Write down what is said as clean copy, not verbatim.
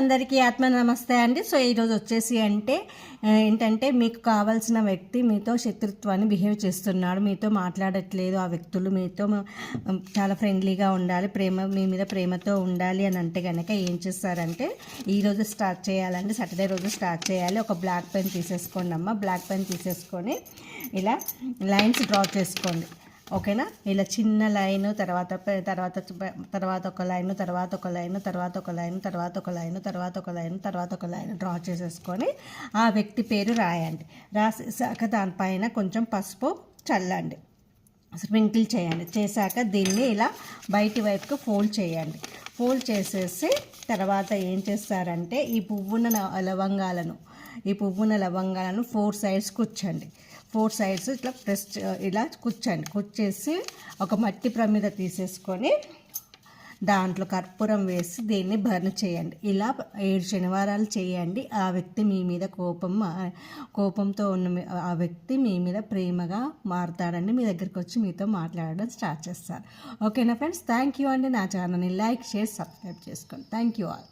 అందరికీ ఆత్మ నమస్తే అండి. సో ఈరోజు వచ్చేసి ఏంటంటే మీకు కావాల్సిన వ్యక్తి మీతో శత్రుత్వాన్ని బిహేవ్ చేస్తున్నాడు, మీతో మాట్లాడట్లేదు. ఆ వ్యక్తులు మీతో చాలా ఫ్రెండ్లీగా ఉండాలి, మీ మీద ప్రేమతో ఉండాలి అని అంటే కనుక ఏం చేస్తారంటే ఈరోజు స్టార్ట్ చేయాలండి. సాటర్డే రోజు స్టార్ట్ చేయాలి. ఒక బ్లాక్ పెన్ తీసేసుకోండి అమ్మ. బ్లాక్ పెన్ తీసేసుకొని ఇలా లైన్స్ డ్రా చేసుకోండి. ఓకేనా? ఇలా చిన్న లైన్, తర్వాత ఒక లైన్, తర్వాత ఒక లైన్, తర్వాత ఒక లైన్, తర్వాత ఒక లైన్, తర్వాత ఒక లైన్, తర్వాత ఒక లైన్ డ్రా చేసేసుకొని ఆ వ్యక్తి పేరు రాయండి. రాసాక దానిపైన కొంచెం పసుపు చల్లండి, స్ప్రింకిల్ చేయండి. చేశాక దీన్ని ఇలా బయటి వైపుకు ఫోల్డ్ చేయండి. ఫోల్డ్ చేసేసి తర్వాత ఏం చేస్తారంటే ఈ పువ్వున లవంగాలను 4 సైడ్స్ కూర్చండి. 4 సైడ్స్ ఇట్లా ఇలా కూర్చేసి ఒక మట్టి ప్రమిద తీసేసుకొని దాంట్లో కర్పూరం వేసి దీన్ని బర్న్ చేయండి. ఇలా 7 శనివారాలు చేయండి. ఆ వ్యక్తి మీ మీద కోపంతో ఉన్న ఆ వ్యక్తి మీ మీద ప్రేమగా మారుతాడండి. మీ దగ్గరికి వచ్చి మీతో మాట్లాడడం స్టార్ట్ చేస్తారు. ఓకేనా ఫ్రెండ్స్? థ్యాంక్ యూ అండి. నా ఛానల్ని లైక్, షేర్, సబ్స్క్రైబ్ చేసుకోండి. Thank you all.